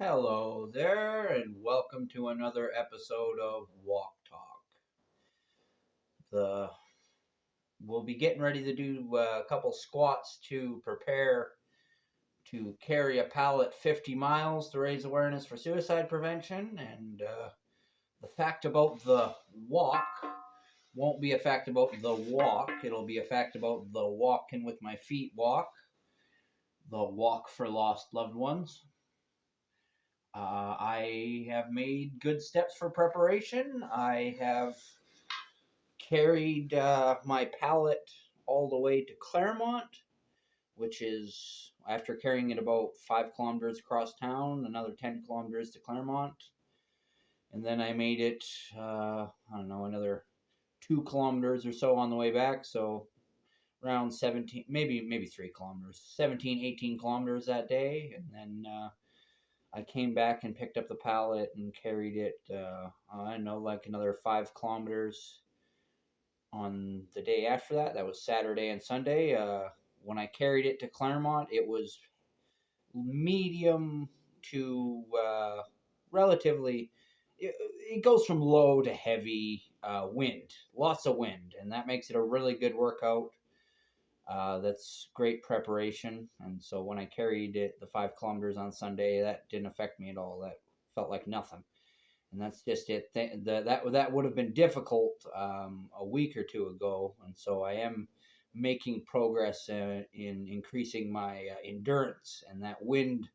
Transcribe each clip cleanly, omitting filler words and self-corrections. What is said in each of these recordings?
Hello there, and welcome to another episode of Walk Talk. The We'll be getting ready to do a couple squats to prepare to carry a pallet 50 miles to raise awareness for suicide prevention. And the fact about the walk won't be a fact about the walk; it'll be a fact about the walking with my feet walk, the walk for lost loved ones. I have made good steps for preparation. I have carried my pallet all the way to Claremont, which is after carrying it about 5 kilometers across town, another 10 kilometers to Claremont. And then I made it, I don't know, another 2 kilometers or so on the way back. So around 17, maybe 3 kilometers, 17, 18 kilometers that day. And then I came back and picked up the pallet and carried it, I don't know, like another 5 kilometers on the day after that. That was Saturday and Sunday. When I carried it to Claremont, it was medium to relatively. It goes from low to heavy wind, lots of wind, and that makes it a really good workout. That's great preparation. And so when I carried it the 5 kilometers on Sunday, that didn't affect me at all. That felt like nothing. And that's just it. That would have been difficult a week or two ago, and so I am making progress in increasing my endurance. And that wind,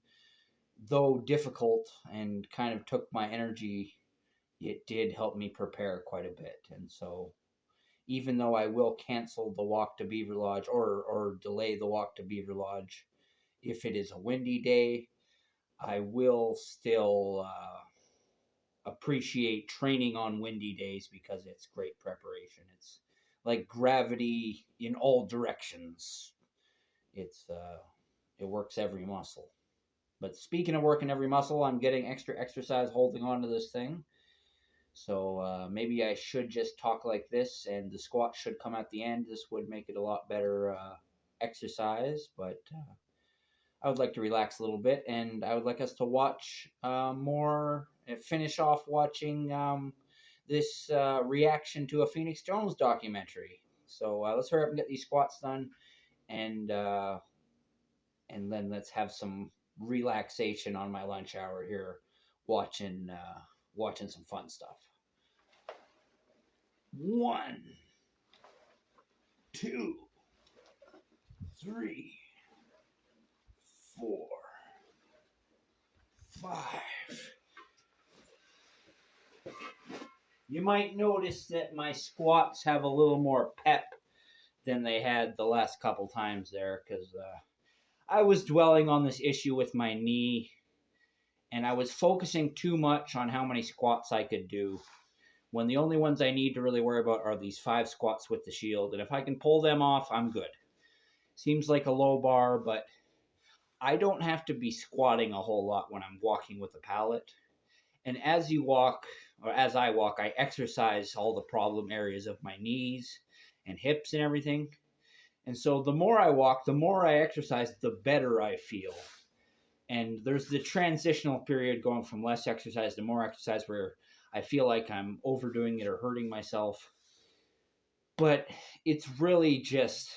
though difficult and kind of took my energy, it did help me prepare quite a bit. And so even though I will cancel the walk to Beaver Lodge or delay the walk to Beaver Lodge if it is a windy day, I will still appreciate training on windy days because it's great preparation. It's like gravity in all directions. It works every muscle. But speaking of working every muscle, I'm getting extra exercise holding on to this thing. So maybe I should just talk like this, and the squat should come at the end. This would make it a lot better exercise, but I would like to relax a little bit, and I would like us to watch more, finish off watching this reaction to a Phoenix Jones documentary. So let's hurry up and get these squats done, and uh, and then let's have some relaxation on my lunch hour here, watching some fun stuff. 1, 2, 3, 4, 5. You might notice that my squats have a little more pep than they had the last couple times there because I was dwelling on this issue with my knee, and I was focusing too much on how many squats I could do when the only ones I need to really worry about are these 5 squats with the shield. And if I can pull them off, I'm good. Seems like a low bar, but I don't have to be squatting a whole lot when I'm walking with a pallet. And as you walk, or as I walk, I exercise all the problem areas of my knees and hips and everything. And so the more I walk, the more I exercise, the better I feel. And there's the transitional period going from less exercise to more exercise where I feel like I'm overdoing it or hurting myself. But it's really just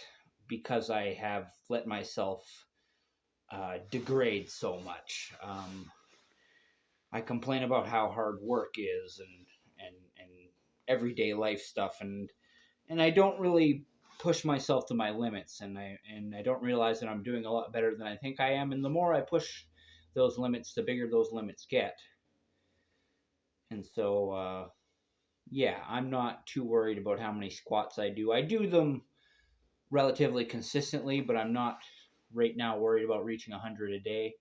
because I have let myself degrade so much. I complain about how hard work is and everyday life stuff, and I don't really push myself to my limits, and I don't realize that I'm doing a lot better than I think I am. And the more I push those limits, the bigger those limits get. And so, yeah, I'm not too worried about how many squats I do. I do them relatively consistently, but I'm not right now worried about reaching 100 a day.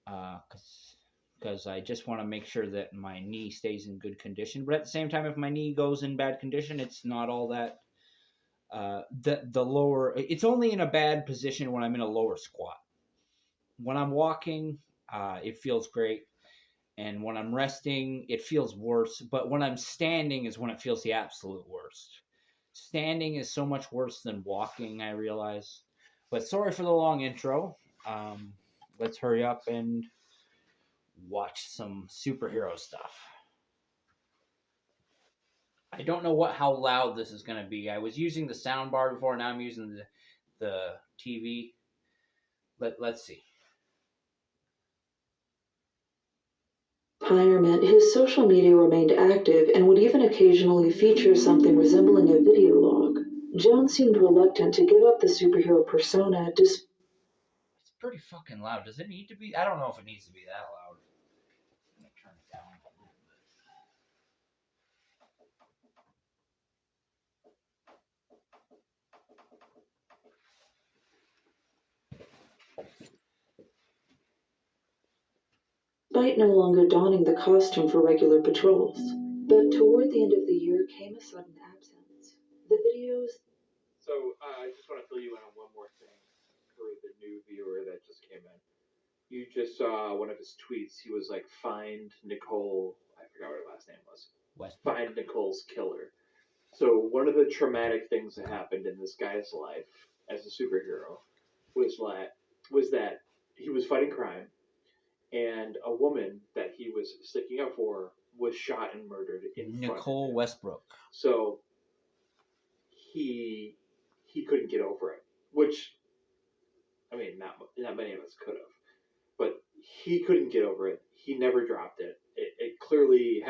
Because I just want to make sure that my knee stays in good condition. But at the same time, if my knee goes in bad condition, it's not all that. The lower, it's only in a bad position when I'm in a lower squat. When I'm walking, it feels great, and when I'm resting, it feels worse. But when I'm standing is when it feels the absolute worst. Standing is so much worse than walking, I realize. But sorry for the long intro. Let's hurry up and watch some superhero stuff. I don't know how loud this is going to be. I was using the sound bar before, now I'm using the TV. Let's see. Retirement, his social media remained active and would even occasionally feature something resembling a video log. Jones seemed reluctant to give up the superhero persona. It's pretty fucking loud. Does it need to be? I don't know if it needs to be that loud. I'm going to turn it down a little bit. Despite no longer donning the costume for regular patrols. But toward the end of the year came a sudden absence. The videos. So I just want to fill you in on one more thing for the new viewer that just came in. You just saw one of his tweets. He was like, "Find Nicole." I forgot what her last name was. Westbrook. Find Nicole's killer. So one of the traumatic things that happened in this guy's life as a superhero was that he was fighting crime, and a woman that he was sticking up for was shot and murdered in front of Nicole him. Westbrook. So he couldn't get over it, which, I mean, not many of us could have, but he couldn't get over it. He never dropped it. It clearly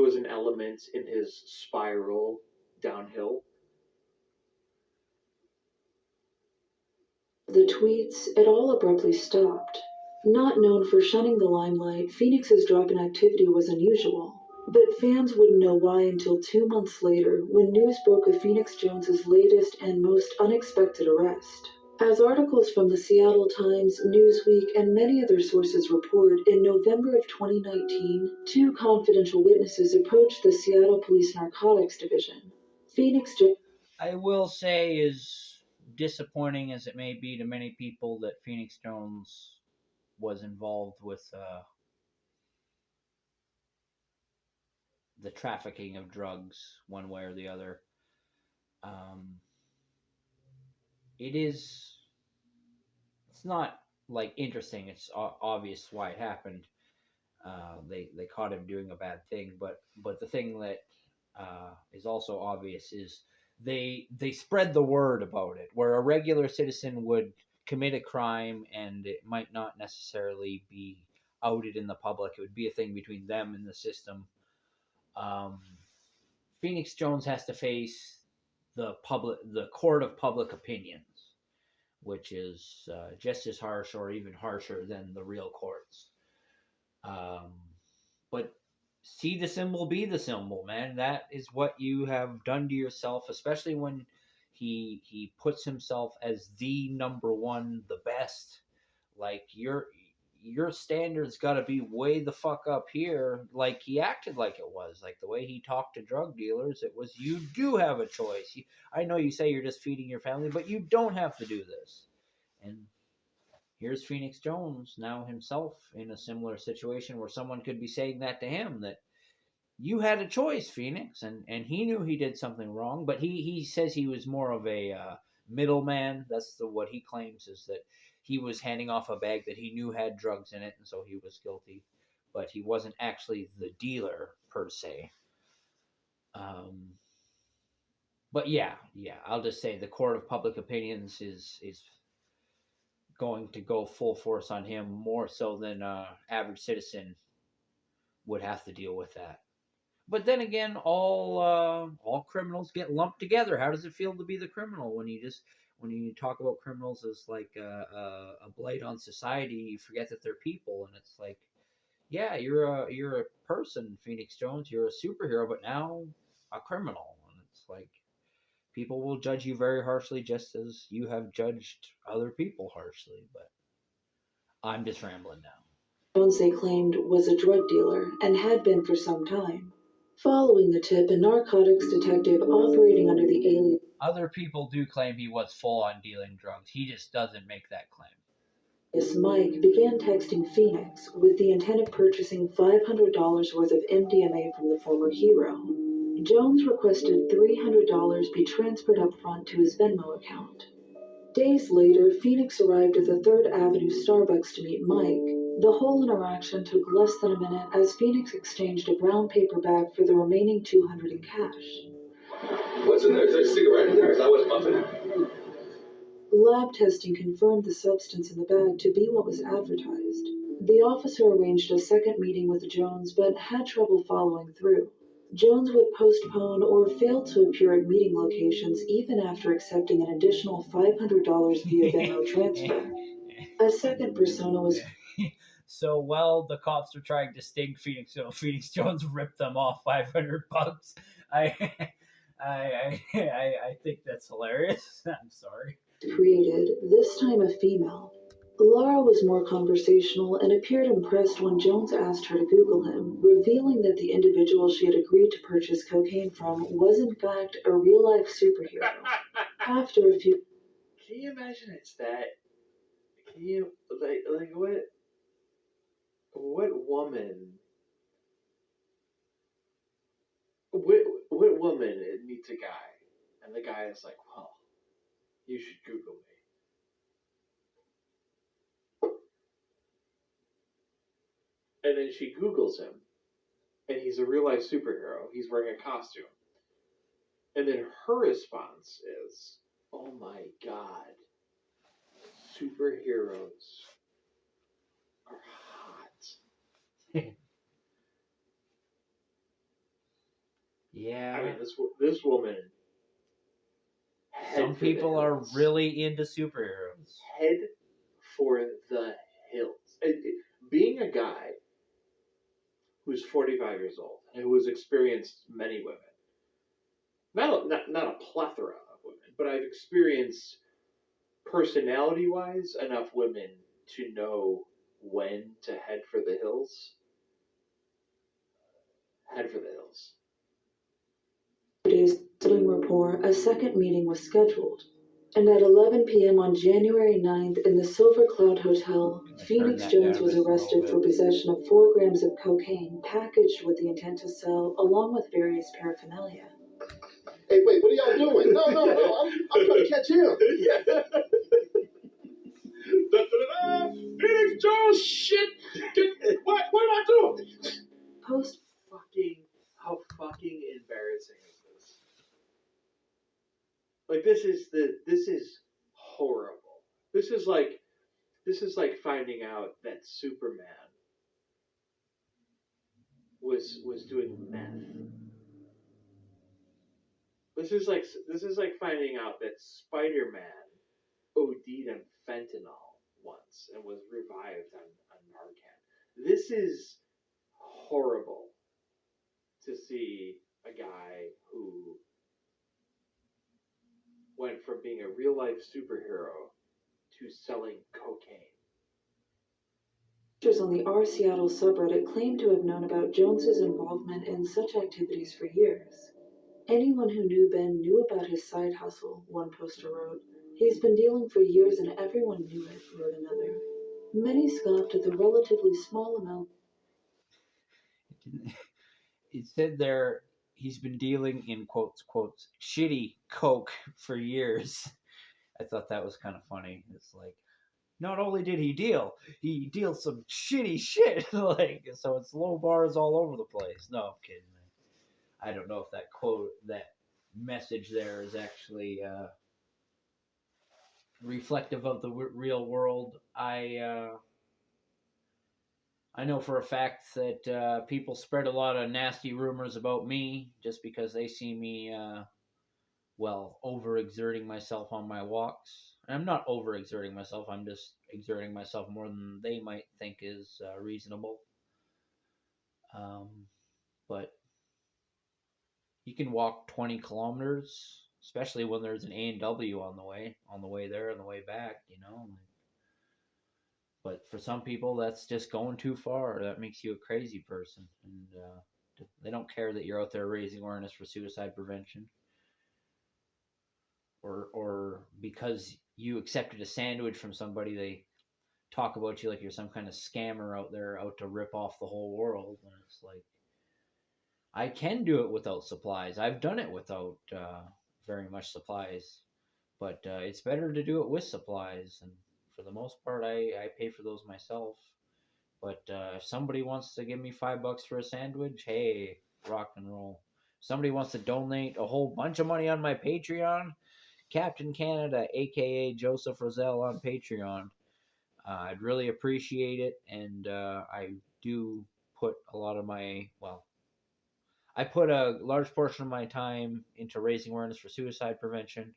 was an element in his spiral downhill. The tweets, it all abruptly stopped. Not known for shunning the limelight, Phoenix's drop in activity was unusual. But fans wouldn't know why until 2 months later, when news broke of Phoenix Jones's latest and most unexpected arrest. As articles from the Seattle Times, Newsweek, and many other sources report, in November of 2019, 2 confidential witnesses approached the Seattle Police Narcotics Division. I will say, as disappointing as it may be to many people, that Phoenix Jones was involved with the trafficking of drugs one way or the other. It's not like interesting. It's obvious why it happened. They caught him doing a bad thing, but the thing that is also obvious is they spread the word about it, where a regular citizen would commit a crime and it might not necessarily be outed in the public. It would be a thing between them and the system. Phoenix Jones has to face the court of public opinions, which is just as harsh or even harsher than the real courts. But see the symbol, be the symbol, man. That is what you have done to yourself, especially when he puts himself as the number one, the best. Like your standards got to be way the fuck up here. Like he acted like it was, like the way he talked to drug dealers. It was, you do have a choice. I know you say you're just feeding your family, but you don't have to do this. And here's Phoenix Jones now himself in a similar situation where someone could be saying that to him, that you had a choice, Phoenix, and he knew he did something wrong, but he says he was more of a middleman. That's what he claims, is that he was handing off a bag that he knew had drugs in it, and so he was guilty, but he wasn't actually the dealer per se. But yeah, I'll just say the court of public opinions is going to go full force on him, more so than average citizen would have to deal with that. But then again, all criminals get lumped together. How does it feel to be the criminal when you talk about criminals as like a blight on society? You forget that they're people, and it's like, yeah, you're a person, Phoenix Jones. You're a superhero, but now a criminal, and it's like people will judge you very harshly, just as you have judged other people harshly. But I'm just rambling now. Jones, they claimed, was a drug dealer and had been for some time. Following the tip, a narcotics detective operating under the alias Other people do claim he was full on dealing drugs. He just doesn't make that claim. Mike began texting Phoenix with the intent of purchasing $500 worth of MDMA from the former hero. Jones requested $300 be transferred up front to his Venmo account. Days later, Phoenix arrived at the 3rd Avenue Starbucks to meet Mike. The whole interaction took less than a minute as Phoenix exchanged a brown paper bag for the remaining 200 in cash. What's in there? Is there a cigarette in there? Is that what's muffin? Lab testing confirmed the substance in the bag to be what was advertised. The officer arranged a second meeting with Jones but had trouble following through. Jones would postpone or fail to appear at meeting locations even after accepting an additional $500 via Venmo transfer. A second persona was So while the cops are trying to sting Phoenix, Phoenix Jones ripped them off $500. I, I think that's hilarious. I'm sorry. created, this time a female. Laura was more conversational and appeared impressed when Jones asked her to Google him, revealing that the individual she had agreed to purchase cocaine from was in fact a real-life superhero. After a few... Can you imagine it's that? Can you, like what woman, what woman meets a guy, and the guy is like, well, you should Google me. And then she Googles him, and he's a real life superhero. He's wearing a costume. And then her response is, oh my god, superheroes are hot. Yeah. I mean, this woman. Some people are really into superheroes. Head for the hills. Being a guy who's 45 years old and who has experienced many women, not a plethora of women, but I've experienced personality-wise enough women to know when to head for the hills. Head for the hills. Today's studying report, a second meeting was scheduled. And at 11 p.m. on January 9th in the Silver Cloud Hotel, Phoenix Jones was arrested for possession of 4 grams of cocaine packaged with the intent to sell, along with various paraphernalia. Hey, wait, what are y'all doing? No, I'm trying to catch him. Yeah. Phoenix Jones, shit. What am I doing? How fucking embarrassing is this? Like, this is horrible. This is like finding out that Superman was doing meth. This is like finding out that Spider-Man OD'd on fentanyl once and was revived on Narcan. This is horrible to see a guy who went from being a real-life superhero to selling cocaine. Users on the R Seattle subreddit claim to have known about Jones's involvement in such activities for years. Anyone who knew Ben knew about his side hustle, one poster wrote. He's been dealing for years and everyone knew it, wrote another. Many scoffed at the relatively small amount. It said there he's been dealing in quotes shitty coke for years. I thought that was kind of funny. It's like, not only did he deal some shitty shit. Like, so it's low bars all over the place. No, I'm kidding. I don't know if that message there is actually reflective of the real world. I know for a fact that people spread a lot of nasty rumors about me just because they see me, overexerting myself on my walks. I'm not overexerting myself. I'm just exerting myself more than they might think is reasonable. But you can walk 20 kilometers, especially when there's an A&W on the way there and the way back, you know. But for some people, that's just going too far. That makes you a crazy person. And they don't care that you're out there raising awareness for suicide prevention. Or because you accepted a sandwich from somebody, they talk about you like you're some kind of scammer out there out to rip off the whole world. And it's like, I can do it without supplies. I've done it without very much supplies. But it's better to do it with supplies. And for the most part, I pay for those myself. But if somebody wants to give me $5 for a sandwich, hey, rock and roll. If somebody wants to donate a whole bunch of money on my Patreon, Captain Canada, aka Joseph Roszell on Patreon. I'd really appreciate it, and I do put a lot of I put a large portion of my time into raising awareness for suicide prevention,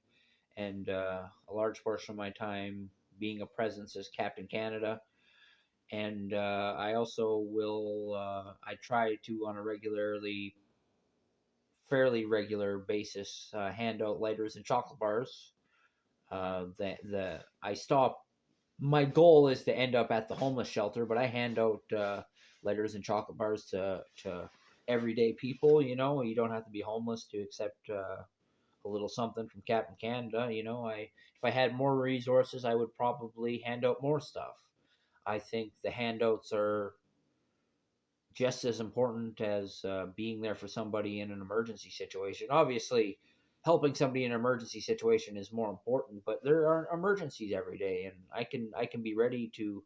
and a large portion of my time being a presence as Captain Canada. And I also will, I try to on a fairly regular basis, hand out lighters and chocolate bars. I stop. My goal is to end up at the homeless shelter, but I hand out lighters and chocolate bars to everyday people. You don't have to be homeless to accept a little something from Captain Canada. If I had more resources, I would probably hand out more stuff. I think the handouts are just as important as being there for somebody in an emergency situation. Obviously, helping somebody in an emergency situation is more important, but there are emergencies every day, and I can be ready to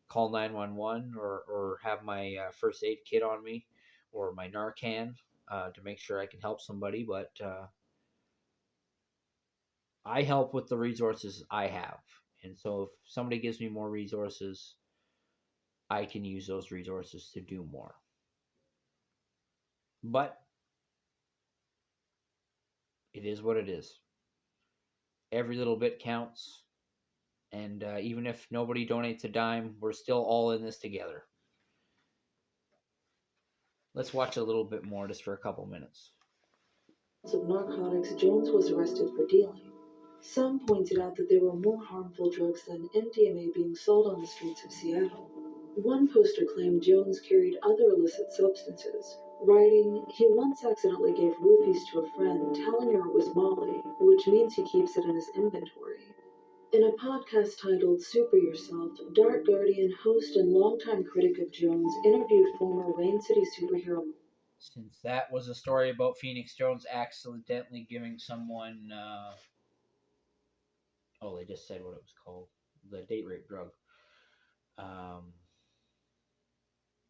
call 911 or have my first aid kit on me or my Narcan to make sure I can help somebody. But I help with the resources I have, and so if somebody gives me more resources, I can use those resources to do more. But it is what it is. Every little bit counts. And even if nobody donates a dime, we're still all in this together. Let's watch a little bit more just for a couple minutes. Of narcotics Jones was arrested for dealing. Some pointed out that there were more harmful drugs than MDMA being sold on the streets of Seattle. One poster claimed Jones carried other illicit substances, writing, "He once accidentally gave roofies to a friend, telling her it was Molly, which means he keeps it in his inventory." In a podcast titled Super Yourself, Dark Guardian host and longtime critic of Jones interviewed former Rain City superhero. Since that was a story about Phoenix Jones accidentally giving someone, they just said what it was called, the date rape drug,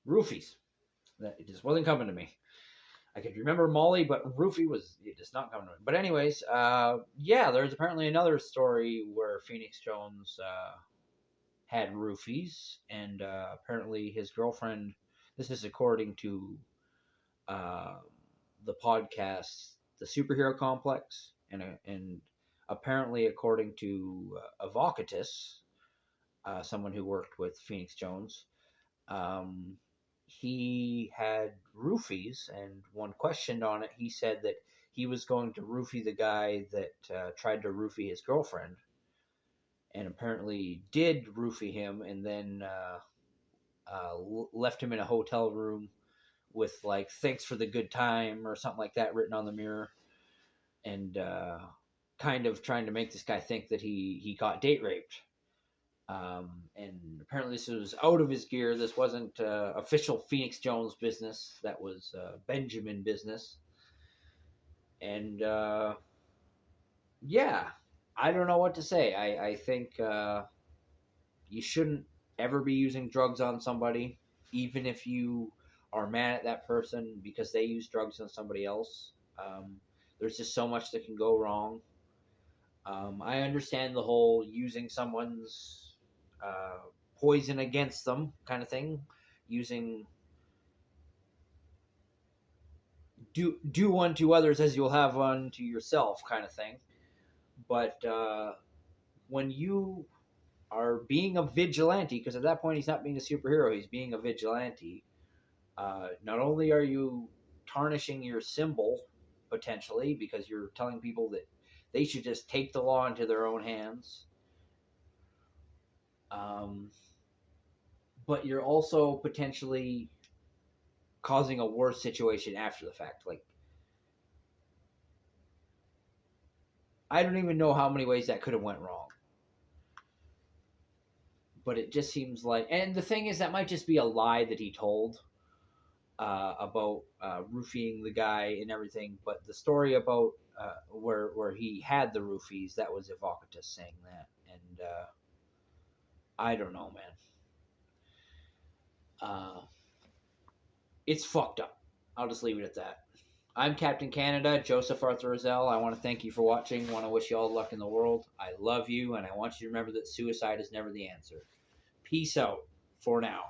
roofies. That it just wasn't coming to me. I could remember Molly, but roofie was just not coming to me. But anyways, there's apparently another story where Phoenix Jones had roofies, and apparently his girlfriend. This is according to uh, the podcast, the Superhero Complex, and apparently according to Evocatus, someone who worked with Phoenix Jones, um, he had roofies, and when questioned on it, he said that he was going to roofie the guy that tried to roofie his girlfriend, and apparently did roofie him, and then left him in a hotel room with like "thanks for the good time" or something like that written on the mirror, and kind of trying to make this guy think that he got date raped. And apparently this was out of his gear. This wasn't official Phoenix Jones business. That was Benjamin business. And I don't know what to say. I think you shouldn't ever be using drugs on somebody, even if you are mad at that person because they use drugs on somebody else. There's just so much that can go wrong. I understand the whole using someone's poison against them kind of thing, using do unto others as you'll have unto yourself kind of thing. But when you are being a vigilante, because at that point he's not being a superhero, he's being a vigilante. Not only are you tarnishing your symbol potentially because you're telling people that they should just take the law into their own hands, but you're also potentially causing a worse situation after the fact. Like, I don't even know how many ways that could have went wrong. But it just seems like, and the thing is, that might just be a lie that he told about roofing the guy and everything. But the story about where he had the roofies, that was Evocatus saying that, and I don't know, man. It's fucked up. I'll just leave it at that. I'm Captain Canada, Joseph Arthur Roszell. I want to thank you for watching. I want to wish you all the luck in the world. I love you, and I want you to remember that suicide is never the answer. Peace out for now.